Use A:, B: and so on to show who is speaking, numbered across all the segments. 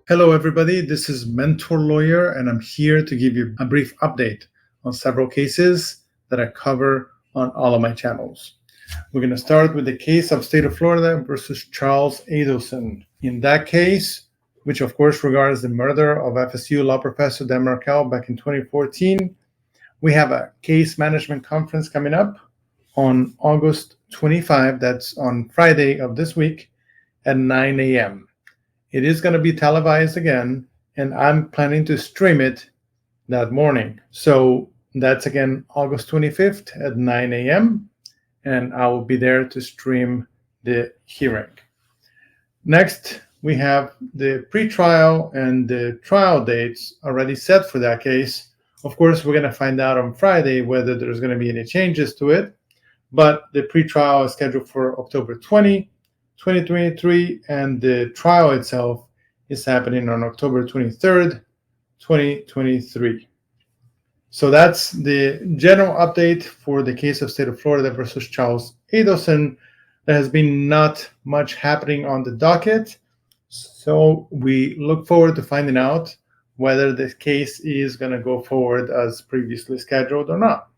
A: Hello, everybody. This is Mentour Lawyer, and I'm here to give you a brief update on several cases that I cover on all of my channels. We're going to start with the case of State of Florida versus Charles Adelson. In that case, which of course regards the murder of FSU law professor Dan Markel back in 2014, we have a case management conference coming up on August 25. That's on Friday of this week at 9 a.m. It is going to be televised again, and I'm planning to stream it that morning. So that's again August 25th at 9 a.m., and I will be there to stream the hearing. Next, we have the pretrial and the trial dates already set for that case. Of course, we're going to find out on Friday whether there's going to be any changes to it, but the pretrial is scheduled for October 20, 2023, and the trial itself is happening on October 23rd, 2023. So that's the general update for the case of State of Florida versus Charles Adelson. There has been not much happening on the docket, so we look forward to finding out whether the case is going to go forward as previously scheduled or not.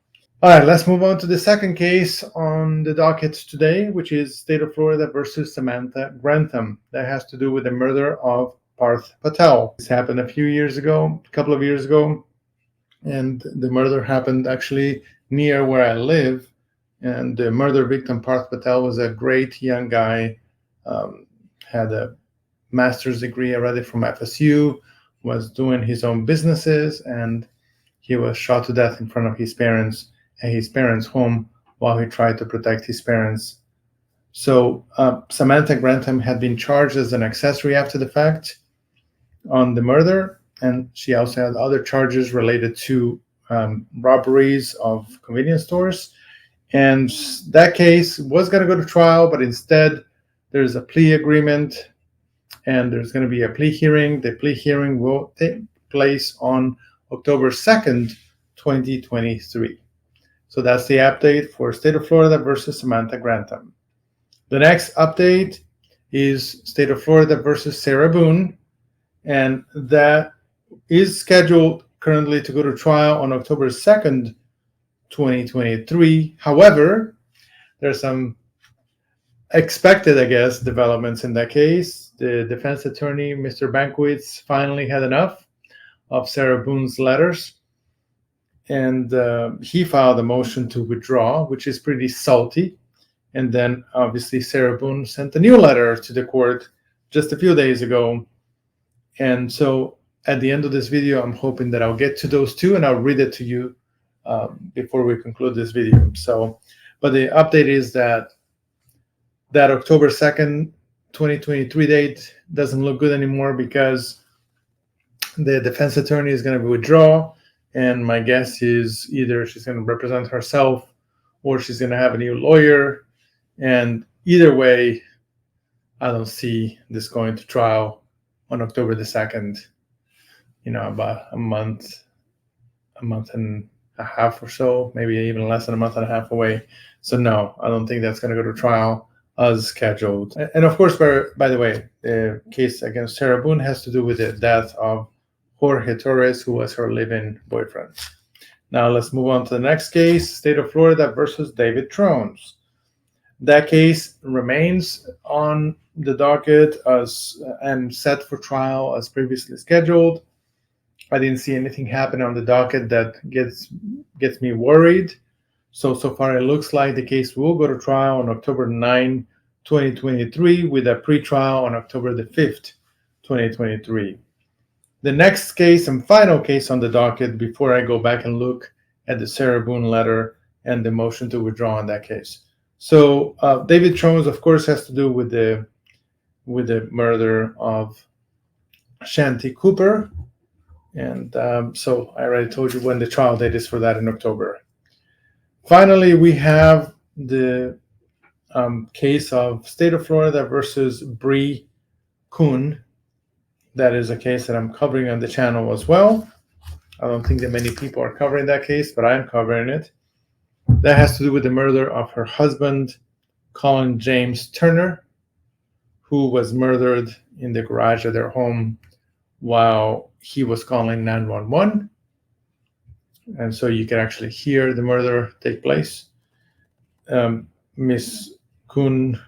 A: All right, let's move on to the second case on the docket today, which is State of Florida versus Samantha Grantham. That has to do with the murder of Parth Patel. This happened a couple of years ago, and the murder happened actually near where I live. And the murder victim, Parth Patel, was a great young guy, had a master's degree already from FSU, was doing his own businesses, and he was shot to death in front of his parents at his parents' home while he tried to protect his parents. So Samantha Grantham had been charged as an accessory after the fact on the murder, and she also had other charges related to robberies of convenience stores. And that case was going to go to trial, but instead there's a plea agreement and there's going to be a plea hearing. The plea hearing will take place on October 2nd, 2023. So that's the update for State of Florida versus Samantha Grantham. The next update is State of Florida versus Sarah Boone, and that is scheduled currently to go to trial on October 2nd, 2023. However, there's some expected, developments in that case. The defense attorney, Mr. Bankwitz, finally had enough of Sarah Boone's letters, and he filed a motion to withdraw, which is pretty salty. And then obviously Sarah Boone sent a new letter to the court just a few days ago. And so at the end of this video, I'm hoping that I'll get to those two and I'll read it to you before we conclude this video. But the update is that October 2nd, 2023 date doesn't look good anymore because the defense attorney is going to withdraw. And my guess is either she's going to represent herself or she's going to have a new lawyer. And either way, I don't see this going to trial on October the 2nd, about a month and a half or so, maybe even less than a month and a half away. So no, I don't think that's going to go to trial as scheduled. And of course, by the way, the case against Sarah Boone has to do with the death of Jorge Torres, who was her live-in boyfriend. Now let's move on to the next case, State of Florida versus David Tronnes. That case remains on the docket and set for trial as previously scheduled. I didn't see anything happen on the docket that gets me worried. So far it looks like the case will go to trial on October 9, 2023, with a pretrial on October the 5th, 2023. The next case and final case on the docket before I go back and look at the Sarah Boone letter and the motion to withdraw on that case. So David Tronnes, of course, has to do with the murder of Shanti Cooper. And so I already told you when the trial date is for that in October. Finally, we have the case of State of Florida versus Brie Kuhn. That is a case that I'm covering on the channel as well. I don't think that many people are covering that case, but I'm covering it. That has to do with the murder of her husband, Collin James Turner, who was murdered in the garage of their home while he was calling 911. And so you can actually hear the murder take place. Miss Kuhn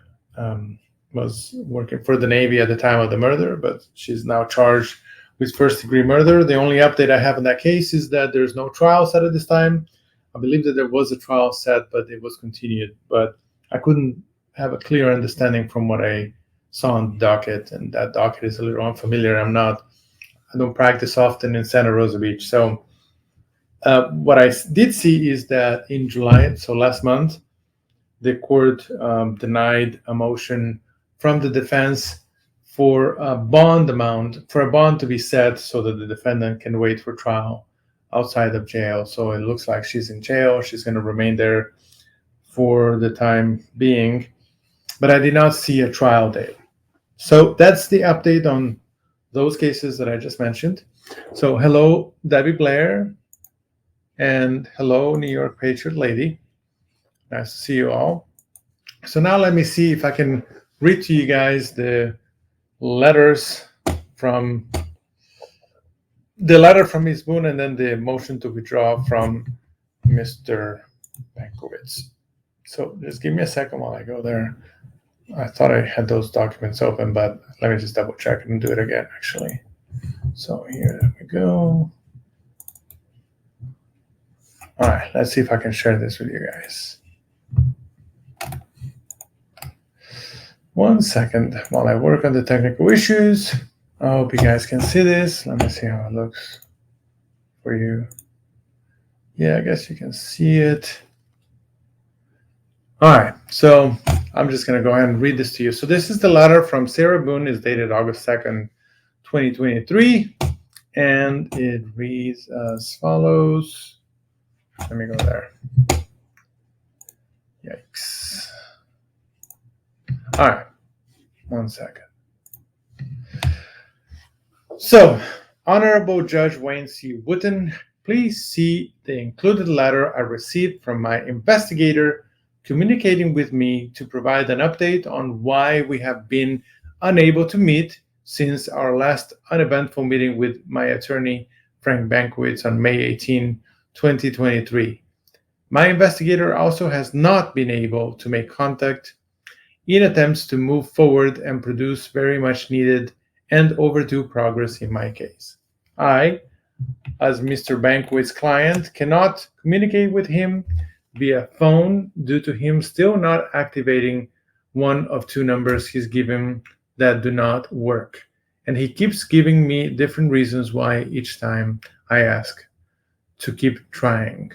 A: was working for the Navy at the time of the murder, but she's now charged with first-degree murder. The only update I have in that case is that there's no trial set at this time. I believe that there was a trial set, but it was continued. But I couldn't have a clear understanding from what I saw on the docket, and that docket is a little unfamiliar. I don't practice often in Santa Rosa Beach. So what I did see is that in July, so last month, the court denied a motion from the defense for a bond to be set so that the defendant can wait for trial outside of jail. So it looks like she's in jail. She's going to remain there for the time being. But I did not see a trial date. So that's the update on those cases that I just mentioned. So hello, Debbie Blair, and hello, New York Patriot Lady. Nice to see you all. So now let me see if I can read to you guys the letters from Ms. Boone and then the motion to withdraw from Mr. Bankowitz. So just give me a second while I go there. I thought I had those documents open, but let me just double check and do it again, actually. So here we go. All right, let's see if I can share this with you guys. 1 second while I work on the technical issues. I hope you guys can see this. Let me see how it looks for you. Yeah, I guess you can see it. All right, so I'm just going to go ahead and read this to you. So this is the letter from Sarah Boone. It's dated August 2nd, 2023, and it reads as follows. Let me go there. Yikes. All right, 1 second. So, Honorable Judge Wayne C. Wooten, please see the included letter I received from my investigator communicating with me to provide an update on why we have been unable to meet since our last uneventful meeting with my attorney, Frank Bankowitz, on May 18, 2023. My investigator also has not been able to make contact in attempts to move forward and produce very much needed and overdue progress in my case. I, as Mr. Bankowitz's client, cannot communicate with him via phone due to him still not activating one of two numbers he's given that do not work. And he keeps giving me different reasons why each time I ask to keep trying.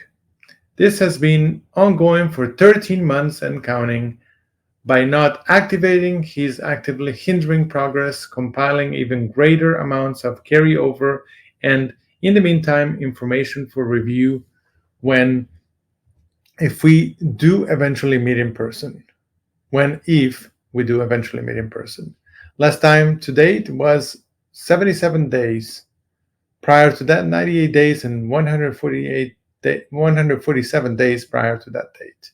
A: This has been ongoing for 13 months and counting. By not activating, he's actively hindering progress, compiling even greater amounts of carryover, and in the meantime, information for review if we do eventually meet in person. Last time to date was 77 days. Prior to that, 98 days and 147 days prior to that date.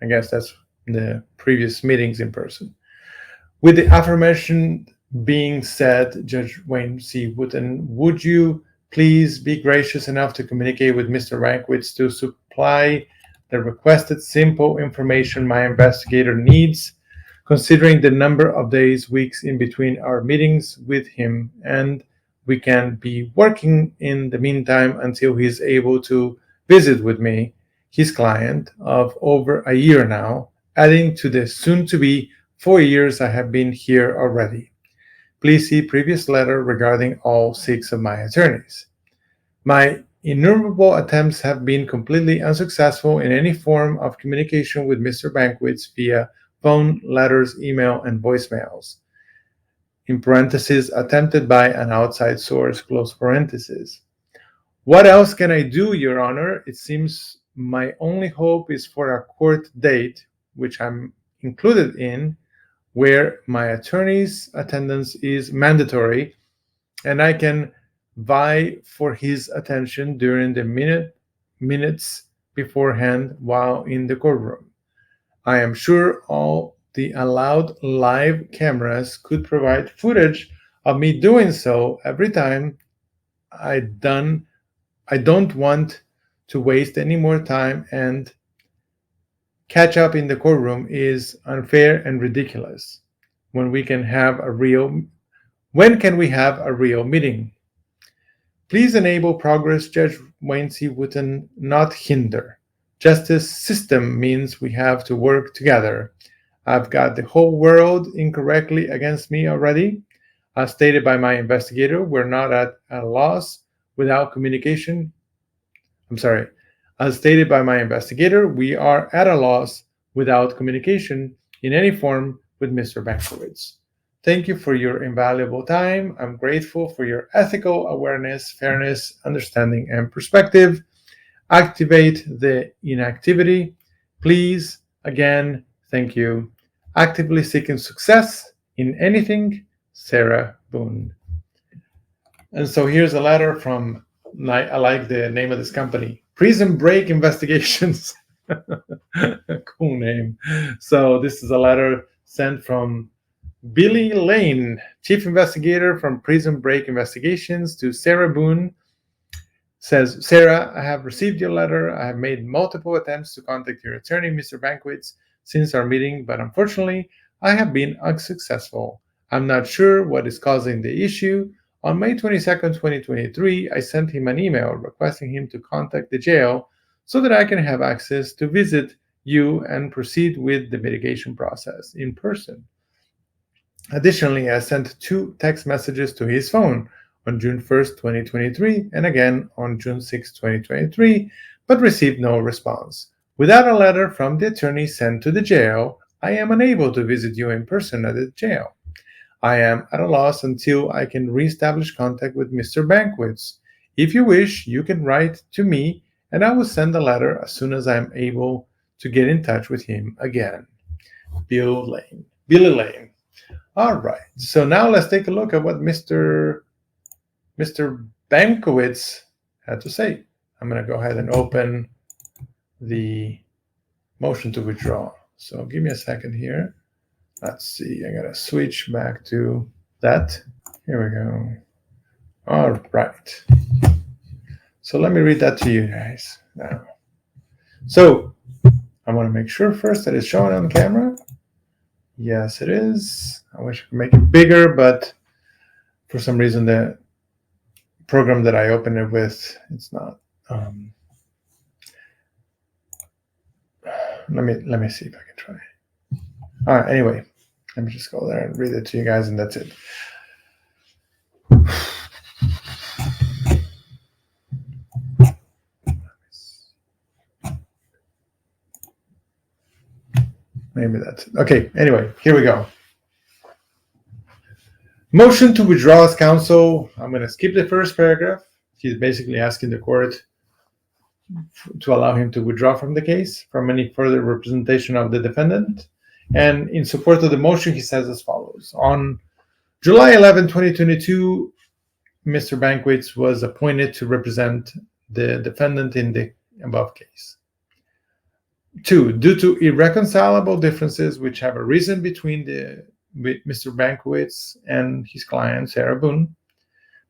A: I guess that's the previous meetings in person. With the aforementioned being said, Judge Wayne C. Wooten, would you please be gracious enough to communicate with Mr. Bankowitz to supply the requested simple information my investigator needs, considering the number of days, weeks in between our meetings with him, and we can be working in the meantime until he's able to visit with me, his client of over a year now, adding to the soon-to-be 4 years I have been here already. Please see previous letter regarding all 6 of my attorneys. My innumerable attempts have been completely unsuccessful in any form of communication with Mr. Bankowitz via phone, letters, email, and voicemails. In parentheses, attempted by an outside source, close parentheses. What else can I do, Your Honor? It seems my only hope is for a court date, which I'm included in, where my attorney's attendance is mandatory, and I can vie for his attention during the minutes beforehand while in the courtroom. I am sure all the allowed live cameras could provide footage of me doing so every time I don't want to waste any more time, and catch up in the courtroom is unfair and ridiculous. When can we have a real meeting? Please enable progress, Judge Wayne C. Wooten, not hinder. Justice system means we have to work together. I've got the whole world incorrectly against me already. As stated by my investigator, we're not at a loss without communication. As stated by my investigator, we are at a loss without communication in any form with Mr. Bankowitz. Thank you for your invaluable time. I'm grateful for your ethical awareness, fairness, understanding, and perspective. Activate the inactivity. Please, again, thank you. Actively seeking success in anything, Sarah Boone. And so here's a letter from, I like the name of this company, Prison Break Investigations. Cool name. So this is a letter sent from Billy Lane, Chief Investigator from Prison Break Investigations, to Sarah Boone. Says, Sarah, I have received your letter. I have made multiple attempts to contact your attorney, Mr. Bankowitz, since our meeting, but unfortunately, I have been unsuccessful. I'm not sure what is causing the issue. On May 22nd, 2023, I sent him an email requesting him to contact the jail so that I can have access to visit you and proceed with the mitigation process in person. Additionally, I sent 2 text messages to his phone on June 1st, 2023, and again on June 6, 2023, but received no response. Without a letter from the attorney sent to the jail, I am unable to visit you in person at the jail. I am at a loss until I can reestablish contact with Mr. Bankowitz. If you wish, you can write to me, and I will send a letter as soon as I am able to get in touch with him again. Billy Lane. All right, so now let's take a look at what Mr. Bankowitz had to say. I'm going to go ahead and open the motion to withdraw. So give me a second here. Let's see, I got to switch back to that. Here we go. All right. So let me read that to you guys now. So I want to make sure first that it's showing on camera. Yes, it is. I wish I could make it bigger, but for some reason the program that I opened it with, it's not. Let me see if I can try. All right, anyway, let me just go there and read it to you guys, and that's it. Maybe that's it. Okay, anyway, here we go. Motion to withdraw as counsel. I'm going to skip the first paragraph. He's basically asking the court to allow him to withdraw from the case from any further representation of the defendant. And in support of the motion, he says as follows. On July 11, 2022, Mr. Bankowitz was appointed to represent the defendant in the above case. 2, due to irreconcilable differences which have arisen between Mr. Bankowitz and his client, Sarah Boone,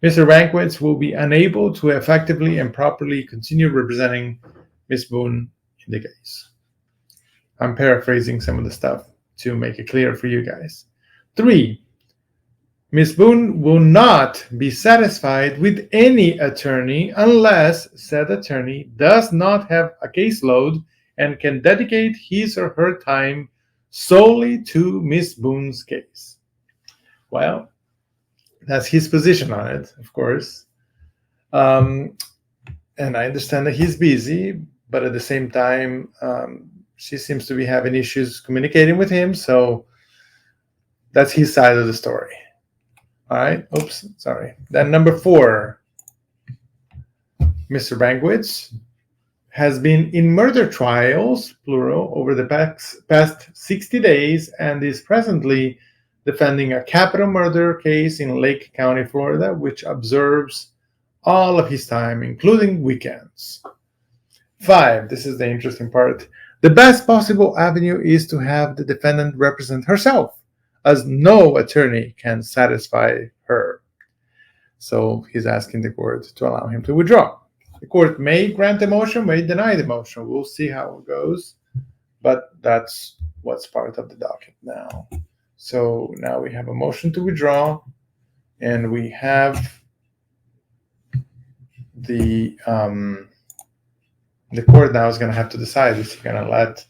A: Mr. Bankowitz will be unable to effectively and properly continue representing Ms. Boone in the case. I'm paraphrasing some of the stuff to make it clear for you guys. 3, Ms. Boone will not be satisfied with any attorney unless said attorney does not have a caseload and can dedicate his or her time solely to Ms. Boone's case. Well, that's his position on it, of course. And I understand that he's busy, but at the same time, she seems to be having issues communicating with him, so that's his side of the story. All right, oops, sorry. Then number 4, Mr. Bankowitz has been in murder trials, plural, over the past 60 days and is presently defending a capital murder case in Lake County, Florida, which observes all of his time, including weekends. 5, this is the interesting part. The best possible avenue is to have the defendant represent herself, as no attorney can satisfy her. So he's asking the court to allow him to withdraw. The court may grant the motion, may deny the motion. We'll see how it goes. But that's what's part of the docket now. So now we have a motion to withdraw, and we have the court now is going to have to decide, is he going to let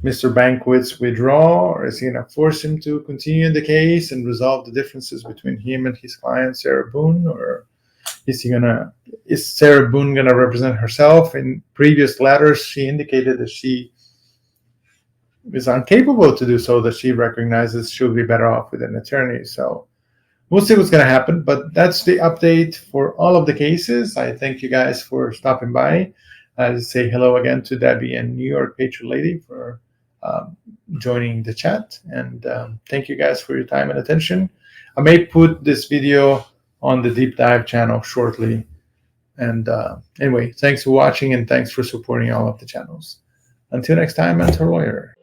A: Mr. Banquets withdraw, or is he going to force him to continue in the case and resolve the differences between him and his client, Sarah Boone, or is Sarah Boone going to represent herself? In previous letters, she indicated that she is incapable to do so, that she recognizes she'll be better off with an attorney. So we'll see what's going to happen, but that's the update for all of the cases. I thank you guys for stopping by. I say hello again to Debbie and New York Patriot Lady for joining the chat, and thank you guys for your time and attention. I may put this video on the deep dive channel shortly, and anyway, thanks for watching and thanks for supporting all of the channels. Until next time, Mentor Lawyer.